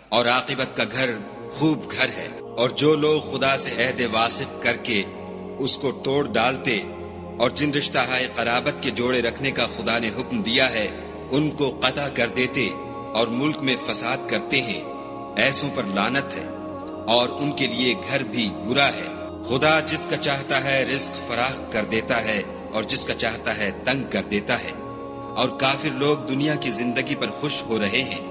اور عاقبت کا گھر خوب گھر ہے۔ اور جو لوگ خدا سے عہد واثق کر کے اس کو توڑ ڈالتے اور جن رشتہ ہائے قرابت کے جوڑے رکھنے کا خدا نے حکم دیا ہے ان کو قطع کر دیتے اور ملک میں فساد کرتے ہیں، ایسوں پر لعنت ہے اور ان کے لیے گھر بھی برا ہے۔ خدا جس کا چاہتا ہے رزق فراخ کر دیتا ہے اور جس کا چاہتا ہے تنگ کر دیتا ہے۔ اور کافر لوگ دنیا کی زندگی پر خوش ہو رہے ہیں،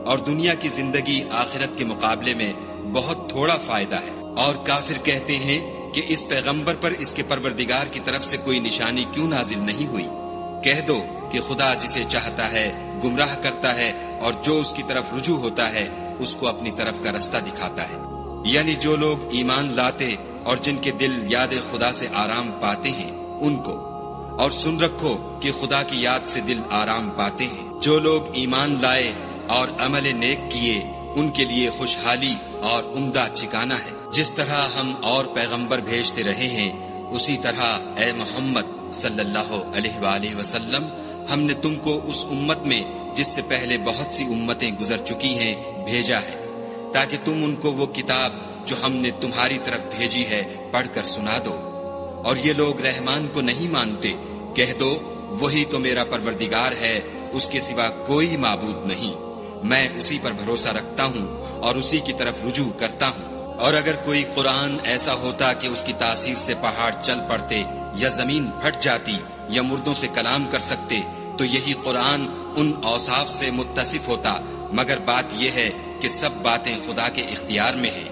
اور دنیا کی زندگی آخرت کے مقابلے میں بہت تھوڑا فائدہ ہے۔ اور کافر کہتے ہیں کہ اس پیغمبر پر اس کے پروردگار کی طرف سے کوئی نشانی کیوں نازل نہیں ہوئی؟ کہہ دو کہ خدا جسے چاہتا ہے گمراہ کرتا ہے اور جو اس کی طرف رجوع ہوتا ہے اس کو اپنی طرف کا رستہ دکھاتا ہے۔ یعنی جو لوگ ایمان لاتے اور جن کے دل یاد خدا سے آرام پاتے ہیں ان کو، اور سن رکھو کہ خدا کی یاد سے دل آرام پاتے ہیں۔ جو لوگ ایمان لائے اور عمل نیک کیے ان کے لیے خوشحالی اور عمدہ ٹھکانہ ہے۔ جس طرح ہم اور پیغمبر بھیجتے رہے ہیں اسی طرح اے محمد صلی اللہ علیہ وآلہ وسلم ہم نے تم کو اس امت میں جس سے پہلے بہت سی امتیں گزر چکی ہیں بھیجا ہے، تاکہ تم ان کو وہ کتاب جو ہم نے تمہاری طرف بھیجی ہے پڑھ کر سنا دو۔ اور یہ لوگ رحمان کو نہیں مانتے، کہہ دو وہی تو میرا پروردگار ہے، اس کے سوا کوئی معبود نہیں، میں اسی پر بھروسہ رکھتا ہوں اور اسی کی طرف رجوع کرتا ہوں۔ اور اگر کوئی قرآن ایسا ہوتا کہ اس کی تاثیر سے پہاڑ چل پڑتے یا زمین پھٹ جاتی یا مردوں سے کلام کر سکتے تو یہی قرآن ان اوصاف سے متصف ہوتا، مگر بات یہ ہے کہ سب باتیں خدا کے اختیار میں ہیں۔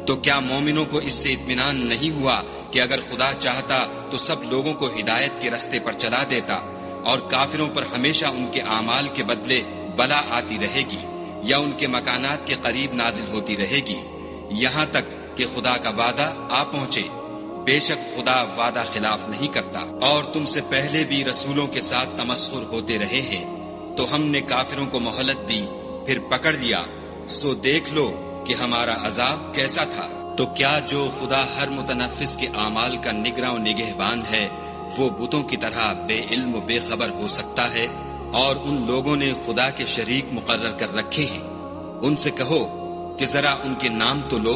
تو کیا مومنوں کو اس سے اطمینان نہیں ہوا کہ اگر خدا چاہتا تو سب لوگوں کو ہدایت کے رستے پر چلا دیتا، اور کافروں پر ہمیشہ ان کے اعمال کے بدلے بلا آتی رہے گی یا ان کے مکانات کے قریب نازل ہوتی رہے گی، یہاں تک کہ خدا کا وعدہ آ پہنچے۔ بے شک خدا وعدہ خلاف نہیں کرتا۔ اور تم سے پہلے بھی رسولوں کے ساتھ تمسخر ہوتے رہے ہیں، تو ہم نے کافروں کو مہلت دی پھر پکڑ لیا، سو دیکھ لو کہ ہمارا عذاب کیسا تھا۔ تو کیا جو خدا ہر متنفس کے اعمال کا نگراں و نگہبان ہے وہ بتوں کی طرح بے علم و بے خبر ہو سکتا ہے؟ اور ان لوگوں نے خدا کے شریک مقرر کر رکھے ہیں، ان سے کہو کہ ذرا ان کے نام تو لو۔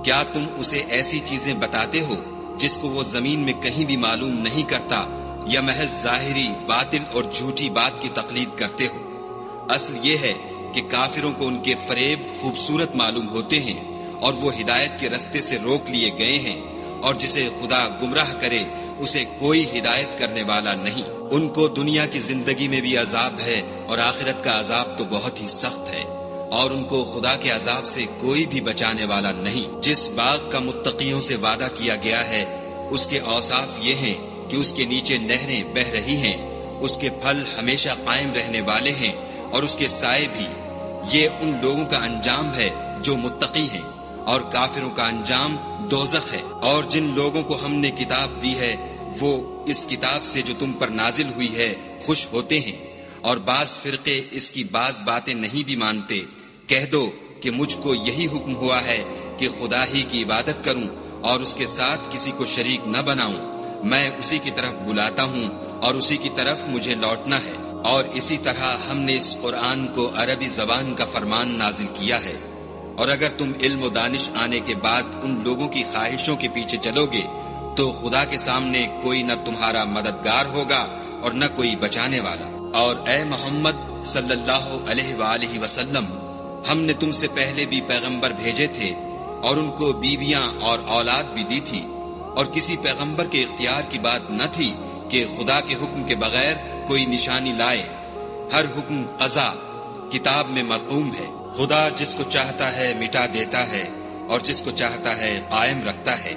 کیا تم اسے ایسی چیزیں بتاتے ہو جس کو وہ زمین میں کہیں بھی معلوم نہیں کرتا، یا محض ظاہری باطل اور جھوٹی بات کی تقلید کرتے ہو؟ اصل یہ ہے کہ کافروں کو ان کے فریب خوبصورت معلوم ہوتے ہیں اور وہ ہدایت کے رستے سے روک لیے گئے ہیں، اور جسے خدا گمراہ کرے اسے کوئی ہدایت کرنے والا نہیں۔ ان کو دنیا کی زندگی میں بھی عذاب ہے اور آخرت کا عذاب تو بہت ہی سخت ہے، اور ان کو خدا کے عذاب سے کوئی بھی بچانے والا نہیں۔ جس باغ کا متقیوں سے وعدہ کیا گیا ہے اس کے اوصاف یہ ہیں کہ اس کے نیچے نہریں بہہ رہی ہیں، اس کے پھل ہمیشہ قائم رہنے والے ہیں اور اس کے سائے بھی۔ یہ ان لوگوں کا انجام ہے جو متقی ہیں، اور کافروں کا انجام دوزخ ہے۔ اور جن لوگوں کو ہم نے کتاب دی ہے وہ اس کتاب سے جو تم پر نازل ہوئی ہے خوش ہوتے ہیں، اور بعض فرقے اس کی بعض باتیں نہیں بھی مانتے۔ کہہ دو کہ مجھ کو یہی حکم ہوا ہے کہ خدا ہی کی عبادت کروں اور اس کے ساتھ کسی کو شریک نہ بناؤں، میں اسی کی طرف بلاتا ہوں اور اسی کی طرف مجھے لوٹنا ہے۔ اور اسی طرح ہم نے اس قرآن کو عربی زبان کا فرمان نازل کیا ہے، اور اگر تم علم و دانش آنے کے بعد ان لوگوں کی خواہشوں کے پیچھے چلو گے تو خدا کے سامنے کوئی نہ تمہارا مددگار ہوگا اور نہ کوئی بچانے والا۔ اور اے محمد صلی اللہ علیہ وآلہ وسلم ہم نے تم سے پہلے بھی پیغمبر بھیجے تھے اور ان کو بیویاں اور اولاد بھی دی تھی، اور کسی پیغمبر کے اختیار کی بات نہ تھی کہ خدا کے حکم کے بغیر کوئی نشانی لائے۔ ہر حکم قضا کتاب میں مرقوم ہے۔ خدا جس کو چاہتا ہے مٹا دیتا ہے اور جس کو چاہتا ہے قائم رکھتا ہے،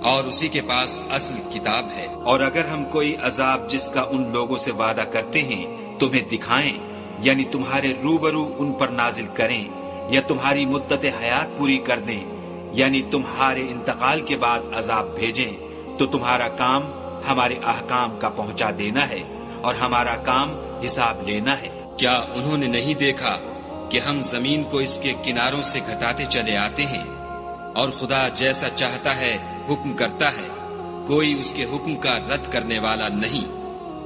اور اسی کے پاس اصل کتاب ہے۔ اور اگر ہم کوئی عذاب جس کا ان لوگوں سے وعدہ کرتے ہیں تمہیں دکھائیں، یعنی تمہارے روبرو ان پر نازل کریں، یا تمہاری مدت حیات پوری کر دیں، یعنی تمہارے انتقال کے بعد عذاب بھیجیں، تو تمہارا کام ہمارے احکام کا پہنچا دینا ہے اور ہمارا کام حساب لینا ہے۔ کیا انہوں نے نہیں دیکھا کہ ہم زمین کو اس کے کناروں سے گھٹاتے چلے آتے ہیں، اور خدا جیسا چاہتا ہے حکم کرتا ہے، کوئی اس کے حکم کا رد کرنے والا نہیں،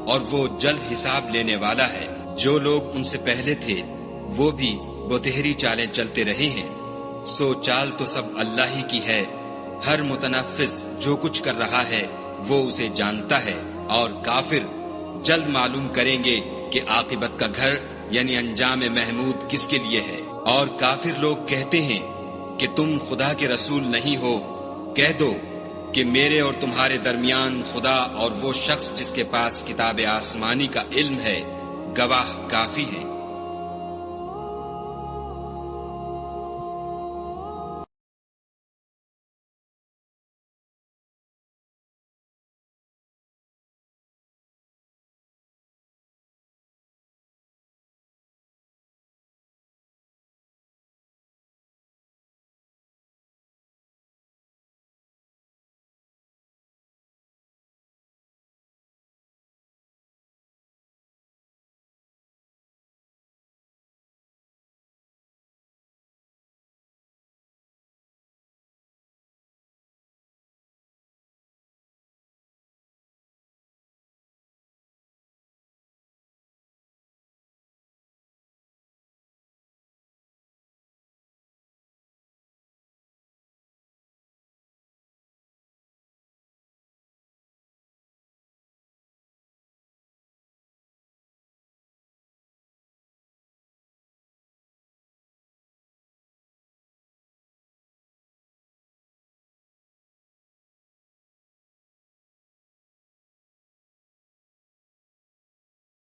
اور وہ جلد حساب لینے والا ہے۔ جو لوگ ان سے پہلے تھے وہ بھی بتہری چالیں چلتے رہے ہیں، سو چال تو سب اللہ ہی کی ہے، ہر متنفس جو کچھ کر رہا ہے وہ اسے جانتا ہے، اور کافر جلد معلوم کریں گے کہ عاقبت کا گھر یعنی انجام محمود کس کے لیے ہے۔ اور کافر لوگ کہتے ہیں کہ تم خدا کے رسول نہیں ہو، کہہ دو کہ میرے اور تمہارے درمیان خدا اور وہ شخص جس کے پاس کتاب آسمانی کا علم ہے گواہ کافی ہے۔